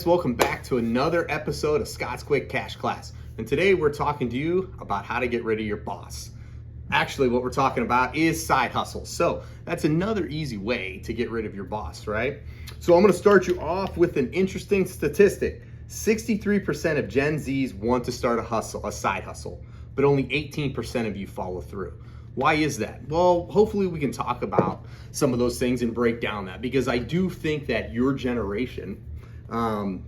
guys, welcome back to another episode of Scott's Quick Cash Class. And today we're talking to you about how to get rid of your boss. Actually, what we're talking about is side hustles. So that's another easy way to get rid of your boss, right? So I'm gonna start you off with an interesting statistic. 63% of Gen Zs want to start a side hustle, but only 18% of you follow through. Why is that? Well, hopefully we can talk about some of those things and break down that, because I do think that your generation, and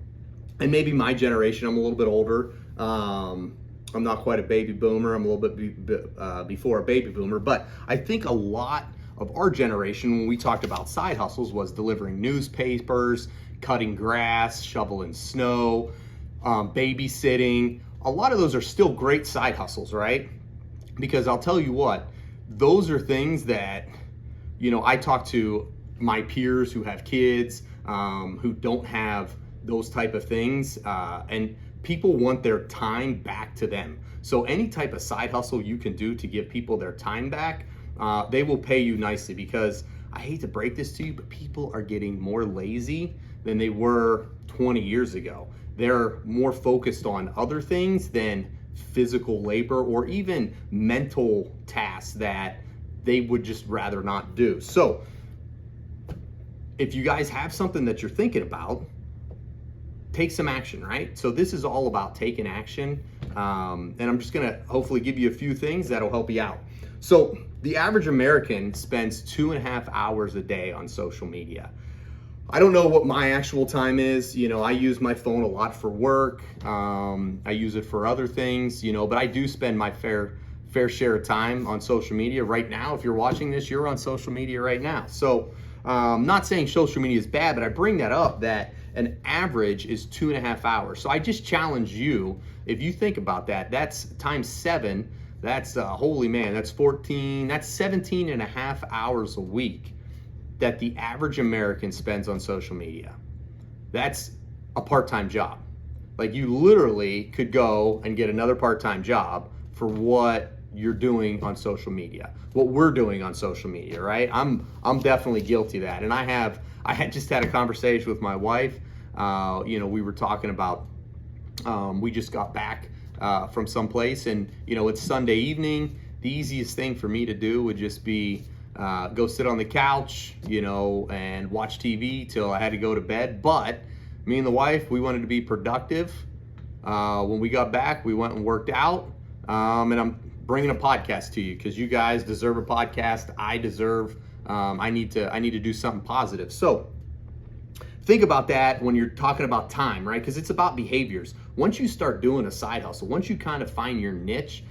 maybe my generation, I'm a little bit older. I'm not quite a baby boomer. I'm a little bit before a baby boomer, but I think a lot of our generation, when we talked about side hustles, was delivering newspapers, cutting grass, shoveling snow, babysitting. A lot of those are still great side hustles, right? Because I'll tell you what, those are things that, you know, I talk to my peers who have kids, who don't have those type of things, and people want their time back to them. So any type of side hustle you can do to give people their time back, they will pay you nicely, because I hate to break this to you, but people are getting more lazy than they were 20 years ago. They're more focused on other things than physical labor or even mental tasks that they would just rather not do. So if you guys have something that you're thinking about, take some action, right? So this is all about taking action. And I'm just gonna hopefully give you a few things that'll help you out. So the average American spends 2.5 hours a day on social media. I don't know what my actual time is. You know, I use my phone a lot for work. I use it for other things, you know, but I do spend my fair share of time on social media. Right now, if you're watching this, you're on social media right now. So I'm not saying social media is bad, but I bring that up that an average is 2.5 hours. So I just challenge you, if you think about that, that's times 7, that's holy man, that's 14, that's 17.5 hours a week that the average American spends on social media. That's a part-time job. Like, you literally could go and get another part-time job for what you're doing on social media, what we're doing on social media, right? I'm definitely guilty of that. And I had just had a conversation with my wife. You know, we were talking about, we just got back from someplace, and you know, it's Sunday evening. The easiest thing for me to do would just be go sit on the couch, you know, and watch TV till I had to go to bed. But me and the wife, we wanted to be productive. When we got back, we went and worked out, and I'm bringing a podcast to you because you guys deserve a podcast. I need to do something positive. So think about that when you're talking about time, right? Because it's about behaviors. Once you start doing a side hustle, once you kind of find your niche,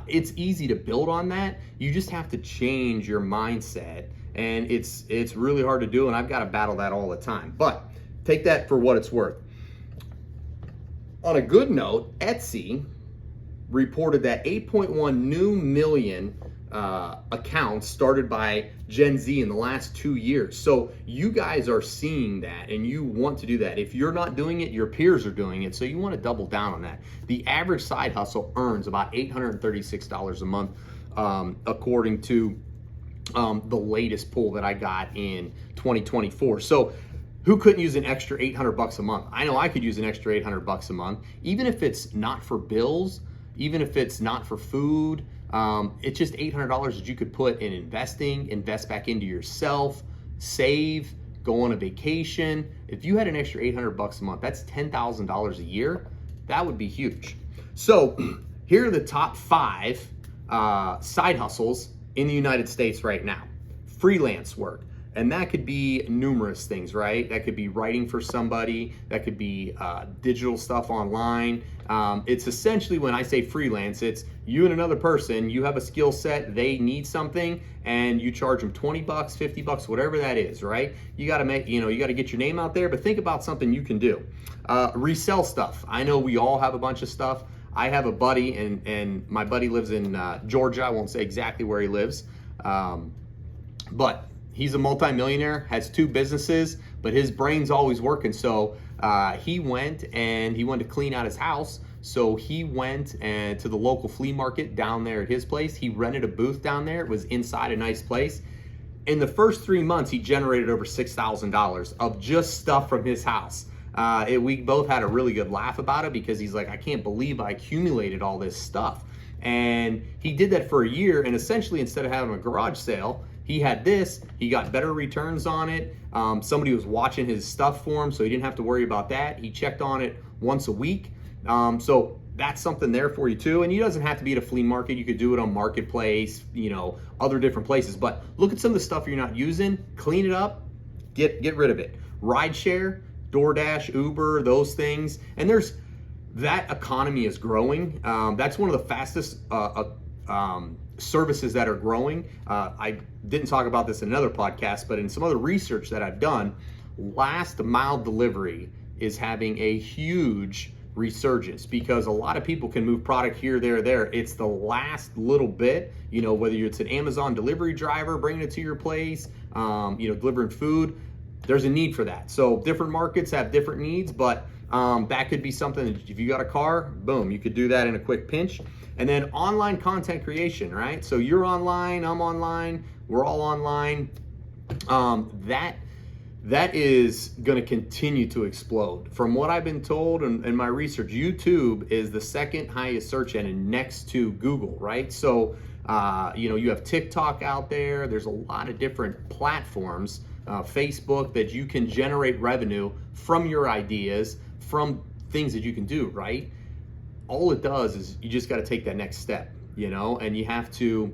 it's easy to build on that. You just have to change your mindset, and it's really hard to do, and I've got to battle that all the time. But take that for what it's worth. On a good note, Etsy reported that 8.1 million accounts started by Gen Z in the last 2 years. So you guys are seeing that, and you want to do that. If you're not doing it, your peers are doing it. So you want to double down on that. The average side hustle earns about $836 a month, according to the latest poll that I got in 2024. So who couldn't use an extra $800 a month? I know I could use an extra $800 a month, even if it's not for bills, even if it's not for food. It's just $800 that you could put in investing, invest back into yourself, save, go on a vacation. If you had an extra $800 a month, that's $10,000 a year. That would be huge. So here are the top 5 side hustles in the United States right now. Freelance work. And that could be numerous things, right? That could be writing for somebody. That could be digital stuff online. It's essentially, when I say freelance, it's you and another person. You have a skill set. They need something, and you charge them $20, $50, whatever that is, right? You got to make, you got to get your name out there. But think about something you can do. Resell stuff. I know we all have a bunch of stuff. I have a buddy, and my buddy lives in Georgia. I won't say exactly where he lives, but he's a multimillionaire, has 2 businesses, but his brain's always working. So he went to clean out his house. So he went to the local flea market down there at his place. He rented a booth down there. It was inside a nice place. In the first 3 months, he generated over $6,000 of just stuff from his house. We both had a really good laugh about it because he's like, I can't believe I accumulated all this stuff. And he did that for a year, and essentially instead of having a garage sale, he had this, he got better returns on it. Somebody was watching his stuff for him, so he didn't have to worry about that. He checked on it once a week. So that's something there for you too. And it doesn't have to be at a flea market. You could do it on Marketplace, other different places. But look at some of the stuff you're not using, clean it up, get rid of it. Rideshare, DoorDash, Uber, those things. And that economy is growing. That's one of the fastest services that are growing. I didn't talk about this in another podcast, but in some other research that I've done, last mile delivery is having a huge resurgence because a lot of people can move product here, there. It's the last little bit, whether it's an Amazon delivery driver bringing it to your place, delivering food, there's a need for that. So different markets have different needs, but that could be something that if you got a car, boom, you could do that in a quick pinch. And then online content creation, right? So you're online, I'm online, we're all online. That is going to continue to explode. From what I've been told in my research, YouTube is the second highest search engine next to Google, right? So, you have TikTok out there. There's a lot of different platforms, Facebook, that you can generate revenue from your ideas, from things that you can do, right? All it does is you just got to take that next step, and you have to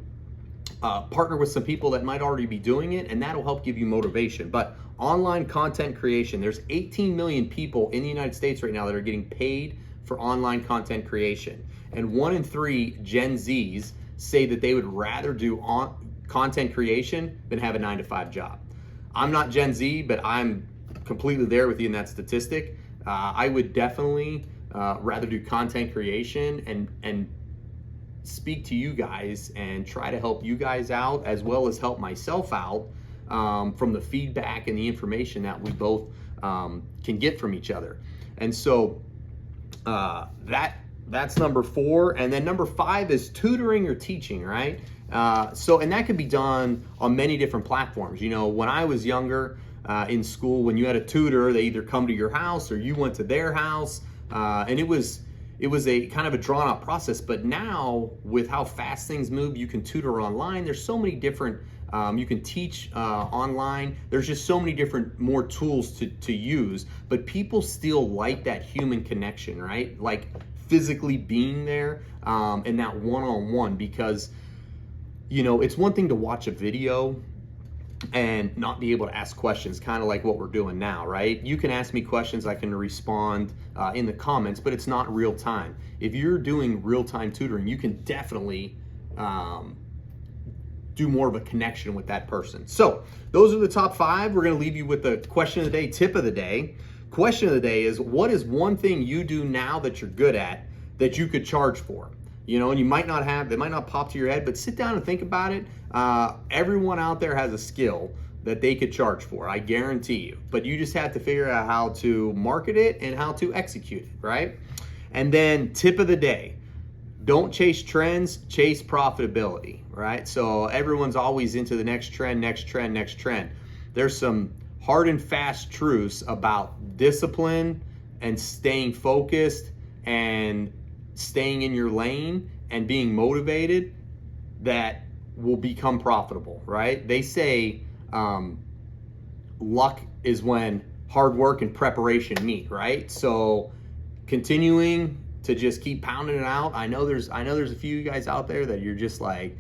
partner with some people that might already be doing it, and that'll help give you motivation. But online content creation, there's 18 million people in the United States right now that are getting paid for online content creation. And 1 in 3 Gen Zs say that they would rather do content creation than have a 9-to-5 job. I'm not Gen Z, but I'm completely there with you in that statistic. I would definitely rather do content creation and speak to you guys and try to help you guys out as well as help myself out from the feedback and the information that we both can get from each other. And so that's number 4. And then number 5 is tutoring or teaching, right? And that could be done on many different platforms. When I was younger in school, when you had a tutor, they either come to your house or you went to their house, and it was a kind of a drawn out process. But now with how fast things move, you can tutor online. There's so many different, you can teach online. There's just so many different more tools to use, but people still like that human connection, right? Like physically being there and that one-on-one, because it's one thing to watch a video and not be able to ask questions, kind of like what we're doing now, right? You can ask me questions, I can respond in the comments, but it's not real time. If you're doing real-time tutoring, you can definitely do more of a connection with that person. So those are the top 5. We're gonna leave you with the question of the day, tip of the day. Question of the day is, what is one thing you do now that you're good at that you could charge for? And you might not have, they might not pop to your head, but sit down and think about it. Everyone out there has a skill that they could charge for, I guarantee you. But you just have to figure out how to market it and how to execute it, right? And then tip of the day, don't chase trends, chase profitability, right? So everyone's always into the next trend, next trend, next trend. There's some hard and fast truths about discipline and staying focused and staying in your lane and being motivated that will become profitable, right? They say luck is when hard work and preparation meet, right? So continuing to just keep pounding it out. I know there's a few of you guys out there that you're just like,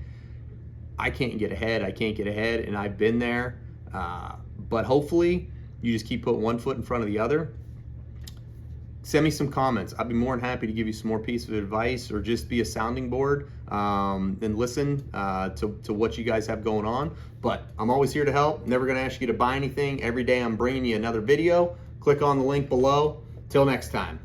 I can't get ahead, and I've been there. But hopefully you just keep putting one foot in front of the other. Send me some comments. I'd be more than happy to give you some more piece of advice or just be a sounding board and listen to what you guys have going on. But I'm always here to help. Never gonna ask you to buy anything. Every day I'm bringing you another video. Click on the link below. Till next time.